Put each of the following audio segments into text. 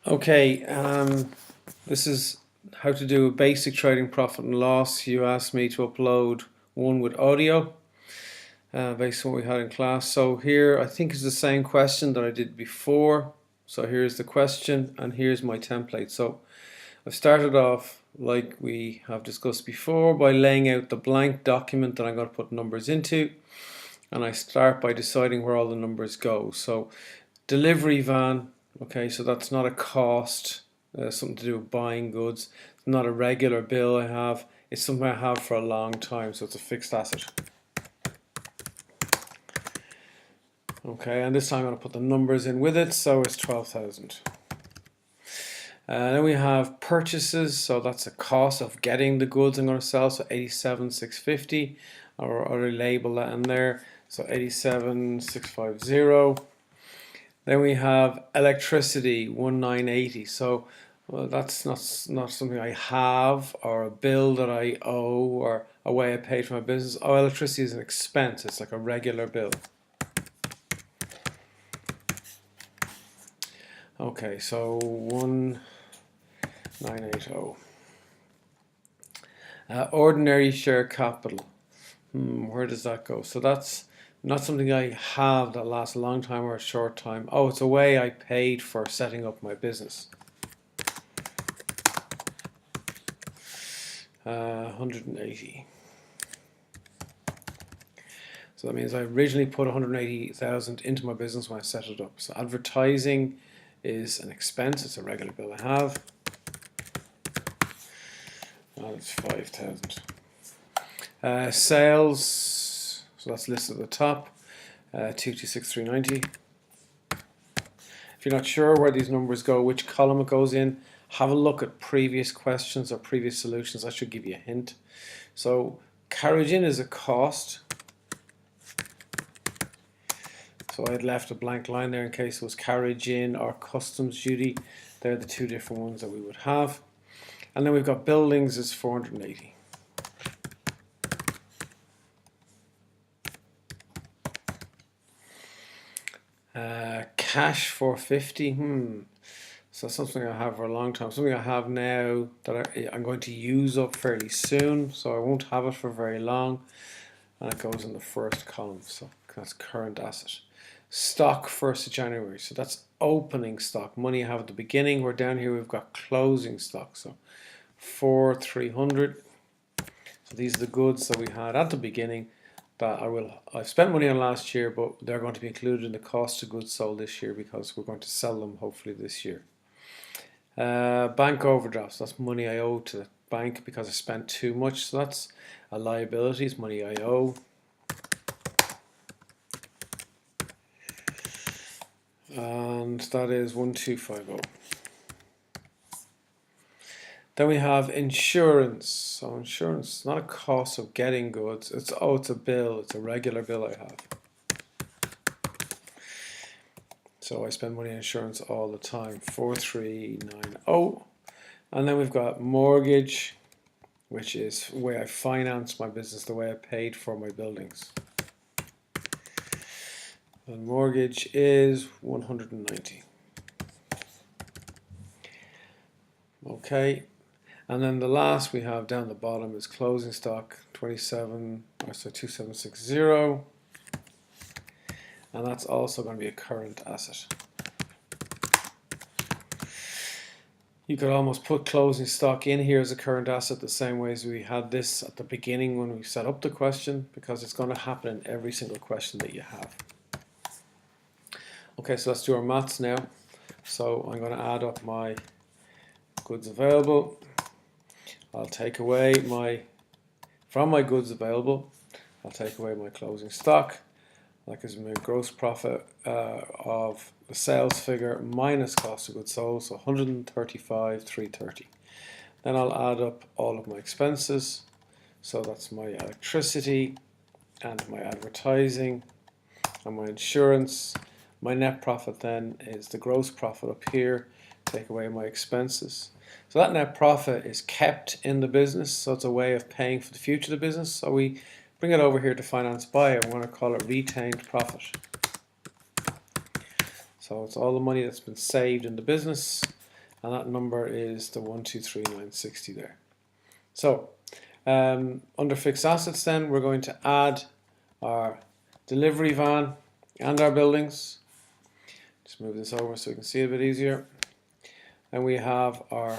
Okay, this is how to do a basic trading profit and loss. You asked me to upload one with audio based on what we had in class. So here I think is the same question that I did before. So here's the question and here's my template. So I've started off like we have discussed before by laying out the blank document that I'm going to put numbers into, and I start by deciding where all the numbers go. So delivery van, okay, so that's not a cost, something to do with buying goods. It's not a regular bill I have, it's something I have for a long time, so it's a fixed asset. Okay, and this time I'm going to put the numbers in with it, so it's 12,000. Then we have purchases, so that's a cost of getting the goods I'm going to sell, so 87,650, or I'll label that in there, so 87,650. Then we have electricity, 1980. So well, that's not something I have, or a bill that I owe, or a way I paid for my business. Oh, electricity is an expense. It's like a regular bill. Okay, so 1980. Ordinary share capital. Where does that go? So that's not something I have that lasts a long time or a short time. Oh, it's a way I paid for setting up my business. 180. So that means I originally put 180,000 into my business when I set it up. So advertising is an expense. It's a regular bill I have. That's 5,000. Sales, so that's listed at the top, 226,390. If you're not sure where these numbers go, which column it goes in, have a look at previous questions or previous solutions. That should give you a hint. So carriage in is a cost. So I had left a blank line there in case it was carriage in or customs duty. They're the two different ones that we would have. And then we've got buildings is 480. Cash 450. So something I have for a long time. Something I have now that I'm going to use up fairly soon. So I won't have it for very long. And it goes in the first column. So that's current asset. Stock 1st of January. So that's opening stock. Money I have at the beginning. We're down here. We've got closing stock. So 4,300. So these are the goods that we had at the beginning that I've spent money on last year, but they're going to be included in the cost of goods sold this year because we're going to sell them hopefully this year. Bank overdrafts, that's money I owe to the bank because I spent too much, so that's a liability, it's money I owe. And that is 1250. Then we have insurance. So insurance is not a cost of getting goods. It's a bill. It's a regular bill I have. So I spend money on insurance all the time. 4,390. And then we've got mortgage, which is the way I finance my business, the way I paid for my buildings. And mortgage is 190. Okay. And then the last we have down the bottom is closing stock 2760, and that's also going to be a current asset. You could almost put closing stock in here as a current asset the same way as we had this at the beginning when we set up the question, because it's going to happen in every single question that you have. Okay, so let's do our maths now. So I'm going to add up my goods available. I'll take away from my goods available, I'll take away my closing stock. That gives me a gross profit of the sales figure minus cost of goods sold, so 135,330. Then I'll add up all of my expenses. So that's my electricity and my advertising and my insurance. My net profit then is the gross profit up here, take away my expenses. So that net profit is kept in the business, so it's a way of paying for the future of the business. So we bring it over here to finance by, and we're going to call it retained profit. So it's all the money that's been saved in the business, and that number is the 123,960 there. So under fixed assets then, we're going to add our delivery van and our buildings. Just move this over so we can see it a bit easier. And we have our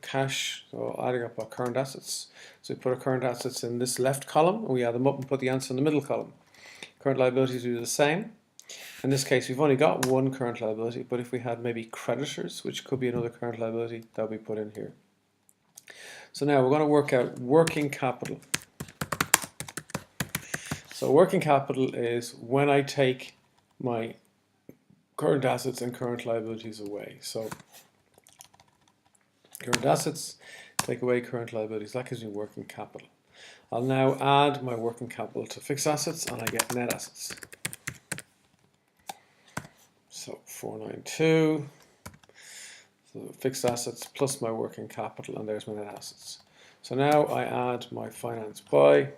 cash, so adding up our current assets. So we put our current assets in this left column, and we add them up and put the answer in the middle column. Current liabilities do the same. In this case, we've only got one current liability, but if we had maybe creditors, which could be another current liability, that'll be put in here. So now we're going to work out working capital. So working capital is when I take my current assets and current liabilities away. So current assets, take away current liabilities, that gives me working capital. I'll now add my working capital to fixed assets and I get net assets. So 492, so fixed assets plus my working capital, and there's my net assets. So now I add my finance by,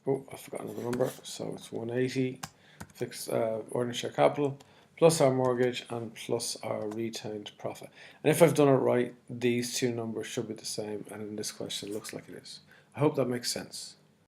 oh, I forgot another number, so it's 180 fixed ordinary share capital plus our mortgage and plus our retained profit. And if I've done it right, these two numbers should be the same, and in this question it looks like it is. I hope that makes sense.